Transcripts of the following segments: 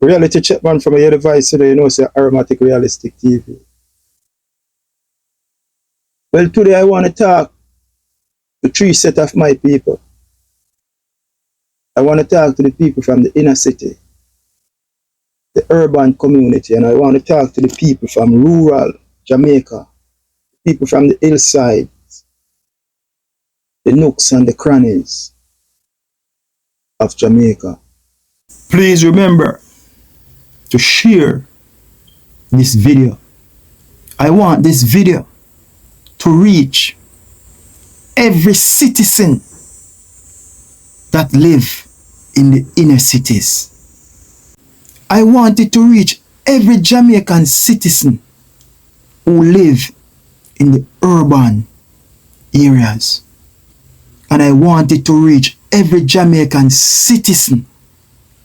Reality check man from your device today, you know, say aromatic realistic TV. Well, today I want to talk to three set of my people. I want to talk to the people from the inner city, the urban community, and I want to talk to the people from rural Jamaica, people from the hillside, the nooks and the crannies of Jamaica. Please remember to share this video. I want this video to reach every citizen that live in the inner cities. I want it to reach every Jamaican citizen who live in the urban areas. And I want it to reach every Jamaican citizen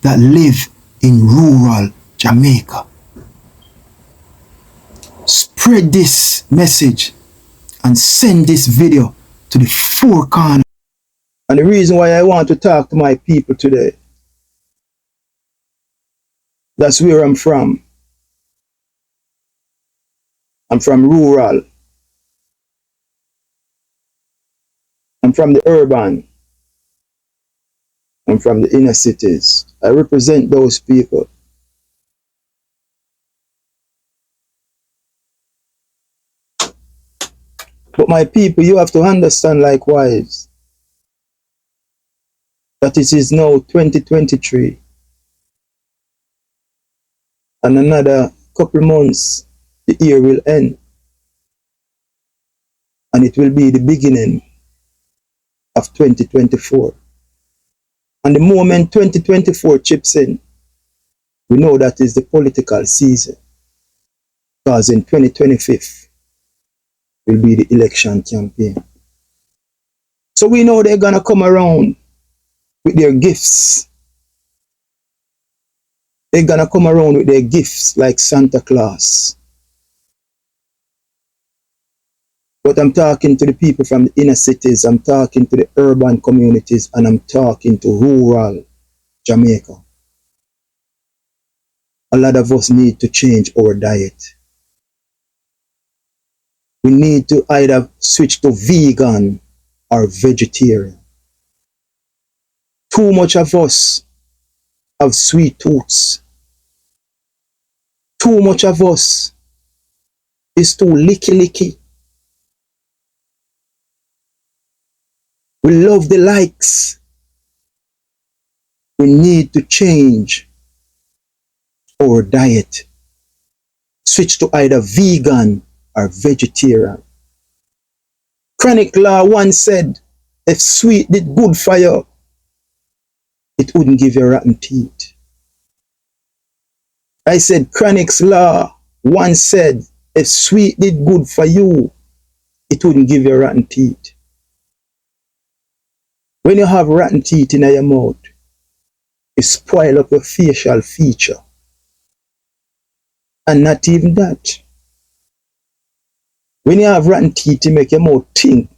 that live in rural Jamaica. Spread this message and send this video to the four corners. And the reason why I want to talk to my people today, that's where I'm from. I'm from rural. I'm from the urban. I'm from the inner cities. I represent those people. But my people, you have to understand likewise that it is now 2023. And another couple months, the year will end. And it will be the beginning of 2024. And the moment 2024 chips in, we know that is the political season. Because in 2025 will be the election campaign. So we know they're going to come around with their gifts. They're going to come around with their gifts like Santa Claus. But I'm talking to the people from the inner cities, I'm talking to the urban communities, and I'm talking to rural Jamaica. A lot of us need to change our diet. We need to either switch to vegan or vegetarian. Too much of us have sweet tooths. Too much of us is too licky. We love the likes. We need to change our diet. Switch to either vegan or vegetarian. Chronic Law once said, if sweet did good for you, it wouldn't give you rotten teeth. I said, Chronic's Law once said, if sweet did good for you, it wouldn't give you rotten teeth. When you have rotten teeth in your mouth, it spoil up your facial feature. And not even that. When you have rotten teeth, it make your mouth think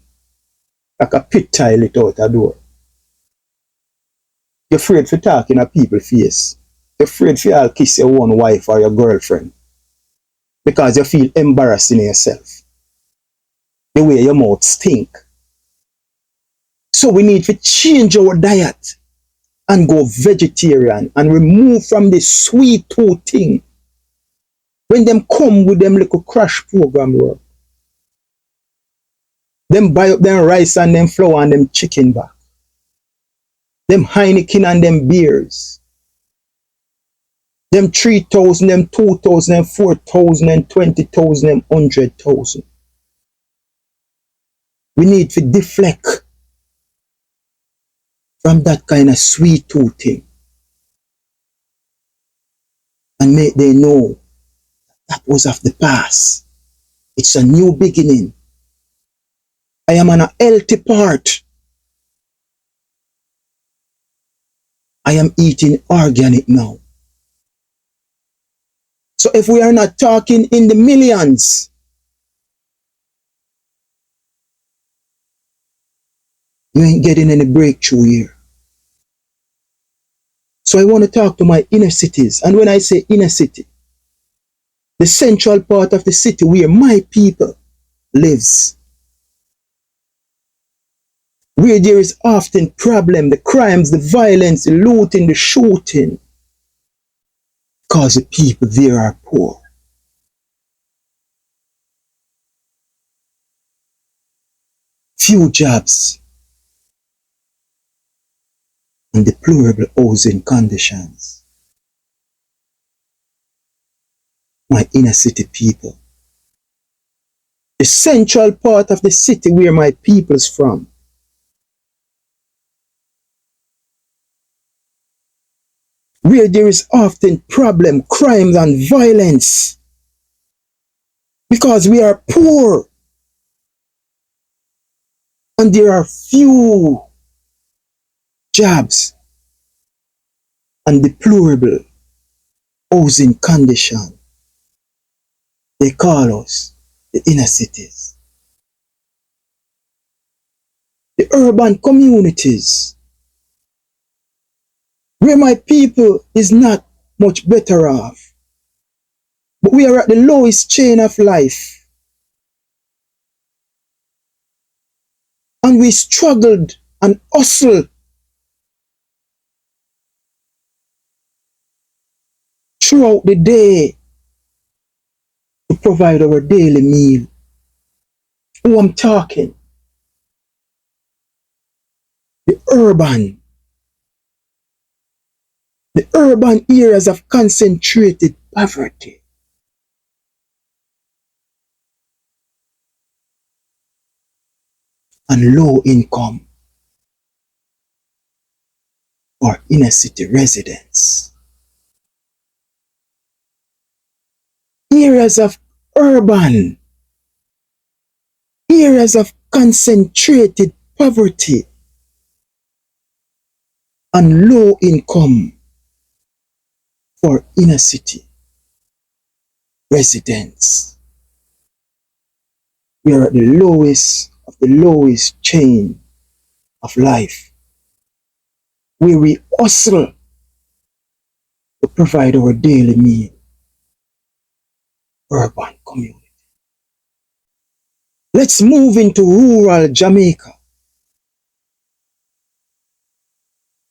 like a pit tile it out a door. You're afraid for talking at people's face. You're afraid for you kiss your own wife or your girlfriend. Because you feel embarrassed in yourself. The way your mouth stink. So we need to change our diet and go vegetarian and remove from the sweet tooth thing. When them come with them little crash program work, them buy up them rice and them flour and them chicken back. Them Heineken and them beers. Them 3,000, them 2,000, them 4,000, and 20,000, them 100,000. We need to deflect from that kind of sweet tooth thing. And make they know that was of the past. It's a new beginning. I am on a healthy part. I am eating organic now. So if we are not talking in the millions, you ain't getting any breakthrough here. So I want to talk to my inner cities. And when I say inner city, the central part of the city where my people lives, where there is often problem, the crimes, the violence, the looting, the shooting, because the people there are poor. Few jobs and deplorable housing conditions. My inner city people. The central part of the city where my people's from. Where there is often problem, crimes and violence. Because we are poor. And there are few jobs and deplorable housing condition. They call us the inner cities. The urban communities where my people is not much better off. But we are at the lowest chain of life. And we struggled and hustled throughout the day to provide our daily meal. Who I'm talking? The urban areas of concentrated poverty. And low income or inner city residents. Areas of urban, areas of concentrated poverty and low income for inner city residents. We are at the lowest of the lowest chain of life, where we hustle to provide our daily meal. Urban community. Let's move into rural Jamaica.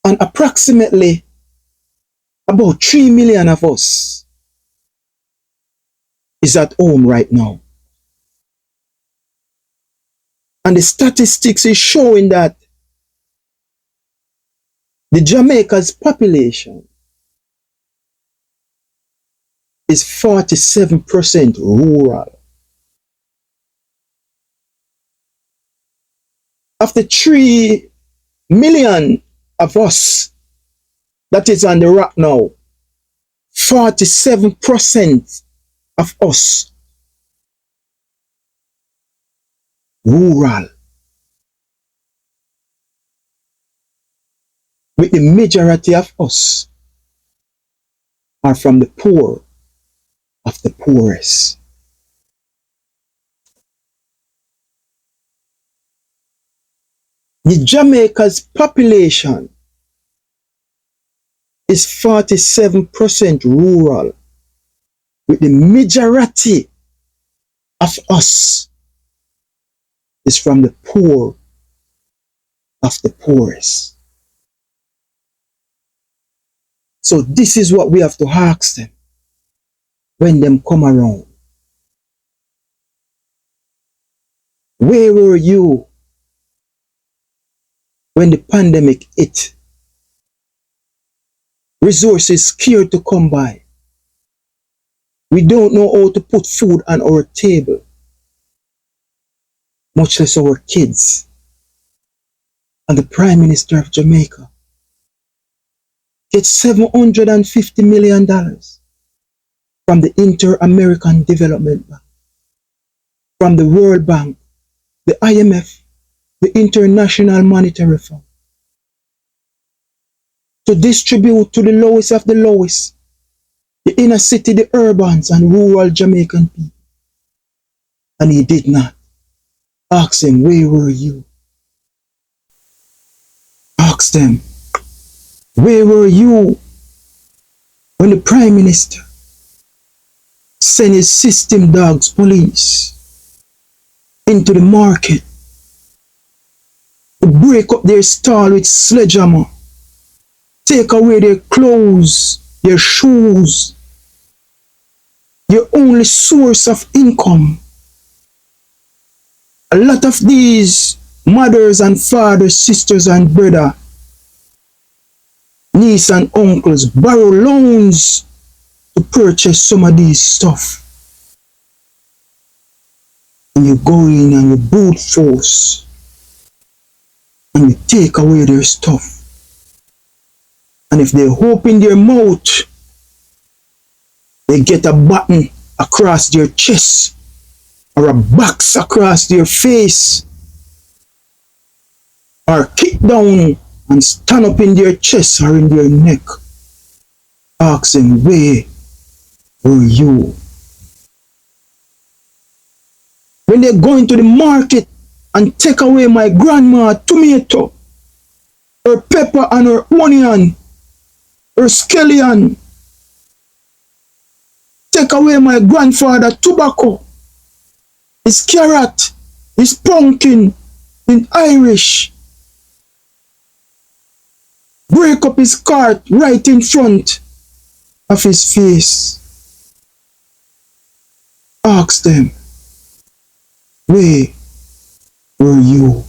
And approximately about 3 million of us is at home right now. And the statistics is showing that the Jamaica's population is 47% rural. Of the 3 million of us that is on the rock now, 47% of us rural. With the majority of us are from the poor of the poorest. The Jamaica's population is 47% rural, with the majority of us is from the poor of the poorest. So this is what we have to ask them when them come around. Where were you when the pandemic hit? Resources scarce to come by. We don't know how to put food on our table, much less our kids. And the Prime Minister of Jamaica gets $750 million from the Inter-American Development Bank, from the World Bank, the IMF, the International Monetary Fund, to distribute to the lowest of the lowest, the inner city, the urbans and rural Jamaican people. And he did not. Ask them, where were you? Ask them, where were you When the Prime Minister send his system dogs police into the market to break up their stall with sledgehammer, take away their clothes, their shoes, your only source of income. A lot of these mothers and fathers, sisters and brothers, nieces and uncles borrow loans to purchase some of these stuff. And you go in and you brute force and you take away their stuff. And if they open their mouth, they get a button across their chest or a box across their face or kick down and stand up in their chest or in their neck. Ask them, where were you? When they go into the market and take away my grandma tomato, her pepper and her onion, her scallion, take away my grandfather tobacco, his carrot, his pumpkin in Irish, break up his cart right in front of his face. Ask them, where were you?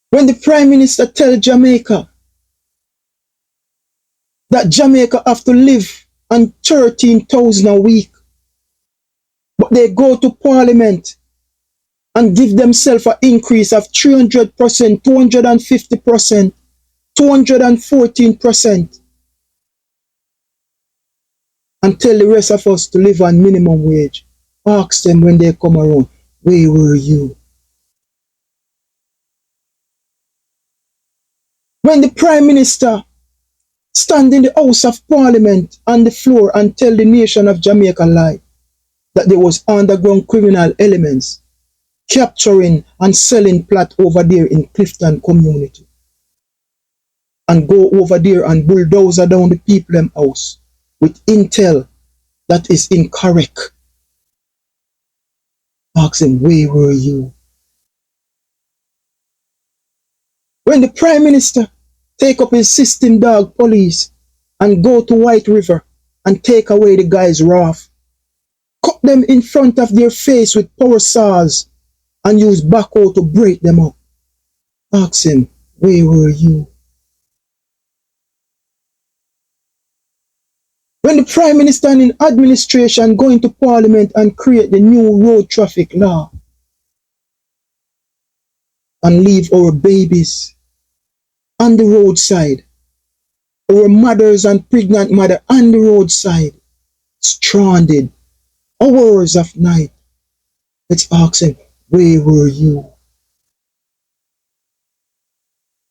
When the Prime Minister tell Jamaica that Jamaica have to live on 13,000 a week, but they go to Parliament and give themselves an increase of 300%, 250%, 214%, and tell the rest of us to live on minimum wage. Ask them when they come around, where were you? When the Prime Minister stand in the House of Parliament on the floor and tell the nation of Jamaica lie that there was underground criminal elements capturing and selling plot over there in Clifton community, and go over there and bulldozer down the people them house with intel that is incorrect. Ask them, where were you? When the Prime Minister take up his system dog police and go to White River and take away the guys' raft, cut them in front of their face with power saws and use backhoe to break them up. Ask him, where were you? When the Prime Minister and in administration go into Parliament and create the new road traffic law and leave our babies on the roadside, our mothers and pregnant mother on the roadside, stranded, hours of night, let's ask him, where were you?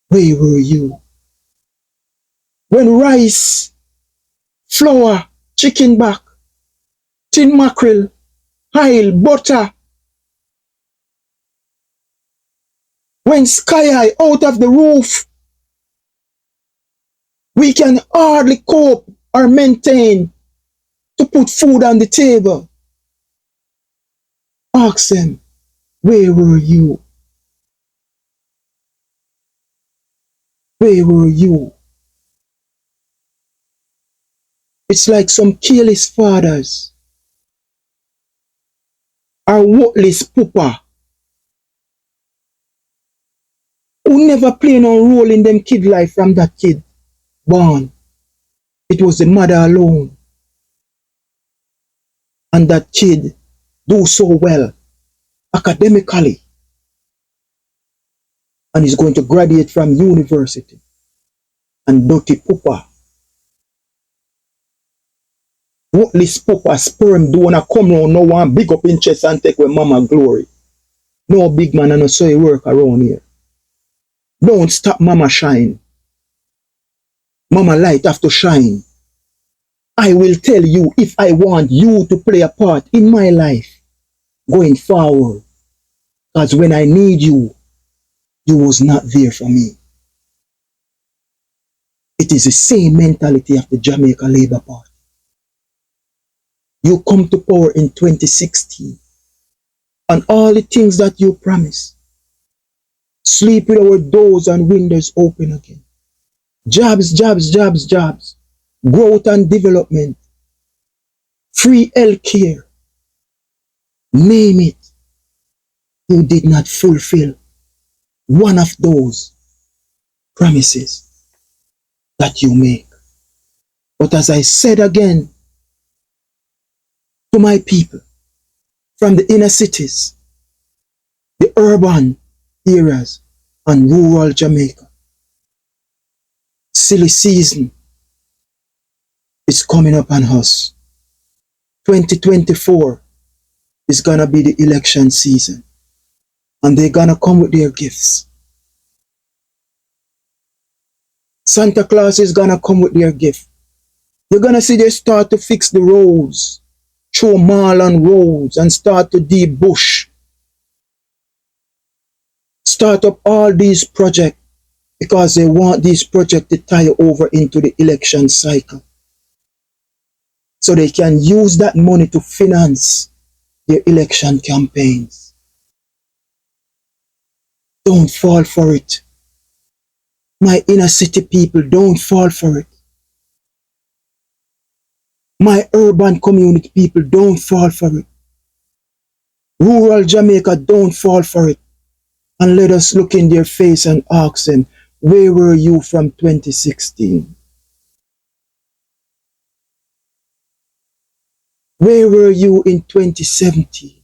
Where were you? When rice, flour, chicken back, tin mackerel, oil, butter, when sky high out of the roof, we can hardly cope or maintain to put food on the table. Ask them, where were you? Where were you? It's like some careless fathers or worthless papa who never play no role in them kid life from that kid born. It was the mother alone. And that kid do so well academically and is going to graduate from university. And dirty papa, worthless papa sperm do wanna come round no one big up in chest and take away mama glory. No big man and no so he work around here. Don't stop mama shine. Mama light have to shine. I will tell you if I want you to play a part in my life going forward. Because when I need you, you was not there for me. It is the same mentality of the Jamaica Labour Party. You come to power in 2016 and all the things that you promised. Sleep with our doors and windows open again. Jobs, jobs, jobs, jobs. Growth and development. Free health care. Name it. You did not fulfill one of those promises that you make. But as I said again to my people from the inner cities, the urban areas, and rural Jamaica, silly season is coming up on us. 2024 is gonna be the election season, and they're gonna come with their gifts. Santa Claus is gonna come with their gift. You're gonna see they start to fix the roads, through Marlon roads, and start to debush. Start up all these projects because they want these projects to tie over into the election cycle. So they can use that money to finance their election campaigns. Don't fall for it. My inner city people, don't fall for it. My urban community people, don't fall for it. Rural Jamaica, don't fall for it. And let us look in their face and ask them, where were you from 2016? Where were you in 2017?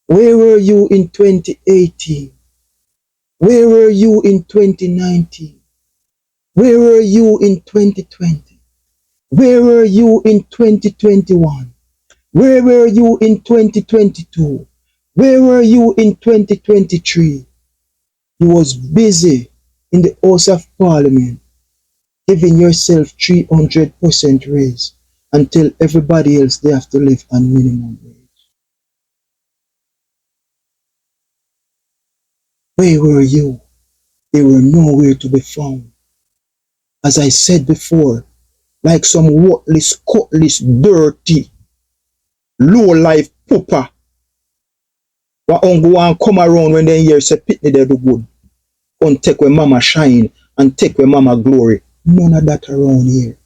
Where were you in 2018? Where were you in 2019? Where were you in 2020? Where were you in 2021? Where were you in 2022? Where were you in 2023? You was busy in the House of Parliament giving yourself 300% raise until everybody else they have to live on minimum wage. Where were you? They were nowhere to be found. As I said before, like some worthless, cutlass, dirty, low-life pooper. What go and come around when they hear say pitney they do good. And take where mama shine and take where mama glory. None of that around here.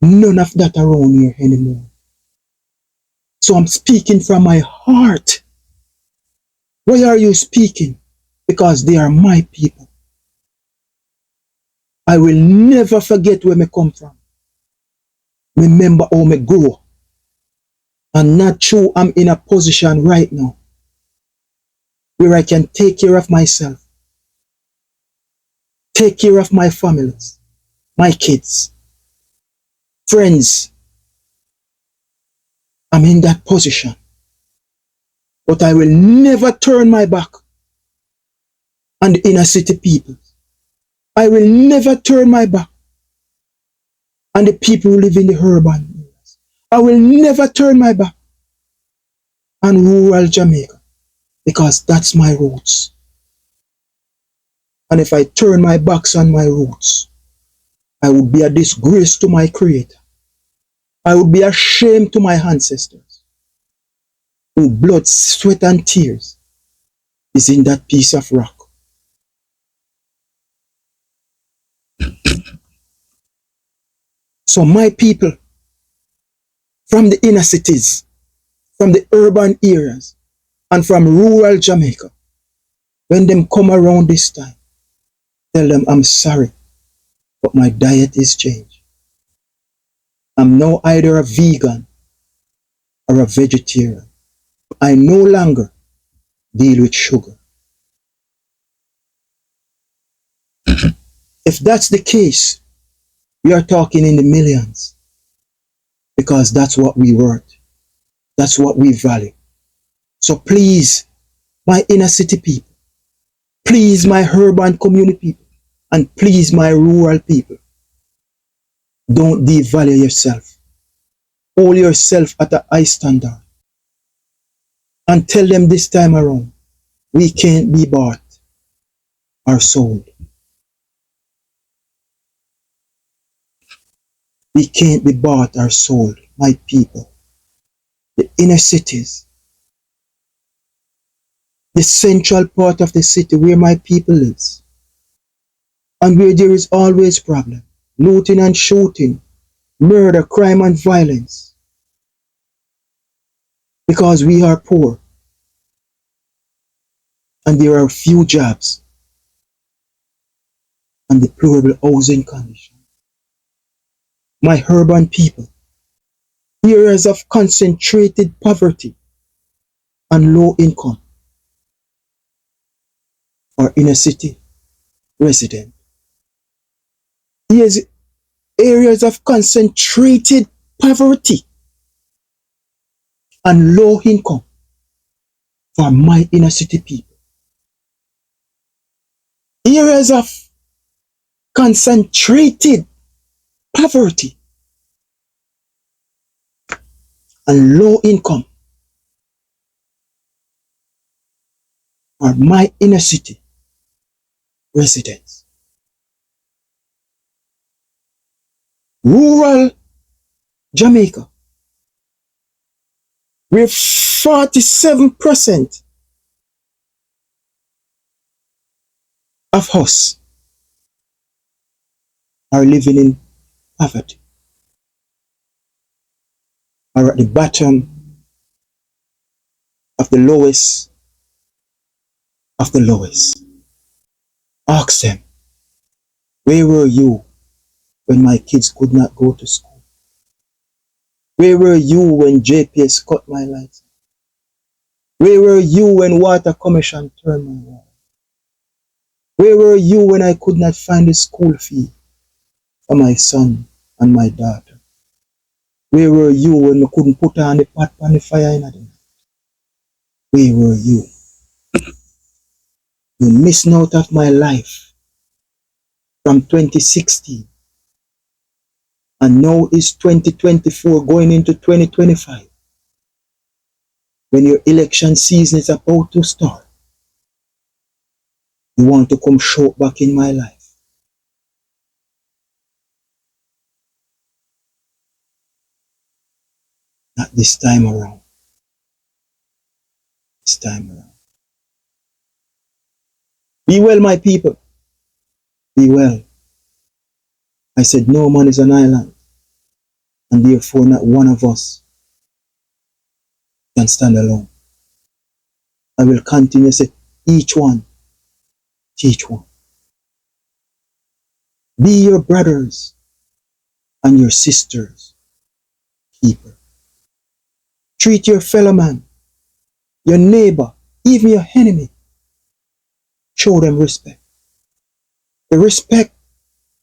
None of that around here anymore. So I'm speaking from my heart. Why are you speaking? Because they are my people. I will never forget where me come from. Remember how me grow. And not true I'm in a position right now where I can take care of myself, take care of my families, my kids, friends. I'm in that position. But I will never turn my back on the inner city people. I will never turn my back on the people who live in the urban areas. I will never turn my back on rural Jamaica because that's my roots. And if I turn my backs on my roots, I would be a disgrace to my Creator. I would be a shame to my ancestors whose blood, sweat, and tears is in that piece of rock. So my people from the inner cities, from the urban areas, and from rural Jamaica, when them come around this time, tell them I'm sorry, but my diet is changed. I'm now either a vegan or a vegetarian. I no longer deal with sugar. If that's the case, we are talking in the millions because that's what we worth. That's what we value. So please, my inner city people, please my urban community people, and please my rural people, don't devalue yourself. Hold yourself at a high standard. And tell them this time around, we can't be bought or sold. We can't be bought or sold, my people. The inner cities, the central part of the city where my people lives, and where there is always problem, looting and shooting, murder, crime and violence, because we are poor and there are few jobs and deplorable housing conditions. My urban people, areas of concentrated poverty and low income, or inner city resident. Here's areas of concentrated poverty and low income for my inner city people. Areas of concentrated poverty and low income for my inner city residents. Rural Jamaica, where 47% of us are living in poverty, are at the bottom of the lowest of the lowest. Ask them, where were you when my kids could not go to school? Where were you when JPS cut my lights? Where were you when Water Commission turned my water? Where were you when I could not find a school fee for my son and my daughter? Where were you when I couldn't put on the pot on the fire in the night? Where were you? You missed out of my life from 2016. And now it's 2024 going into 2025. When your election season is about to start, you want to come short back in my life. Not this time around. This time around. Be well, my people. Be well. I said no man is an island, and therefore not one of us can stand alone. I will continue to say, each one, teach one. Be your brothers and your sisters' keeper. Treat your fellow man, your neighbor, even your enemy. Show them respect. The respect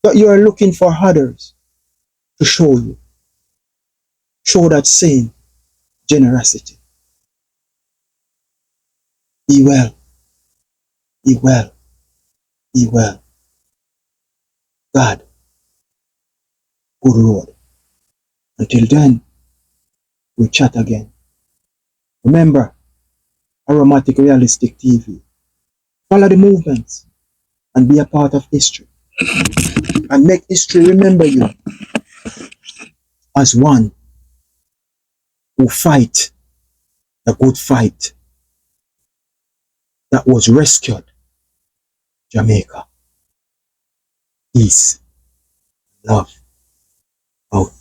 that you are looking for others to show you. Show that same generosity. Be well. Be well. Be well. God, good road. Until then, we'll chat again. Remember, Aromatic Realistic TV. Follow the movements and be a part of history. And make history remember you as one who fight the good fight that was rescued Jamaica. Peace, love, out.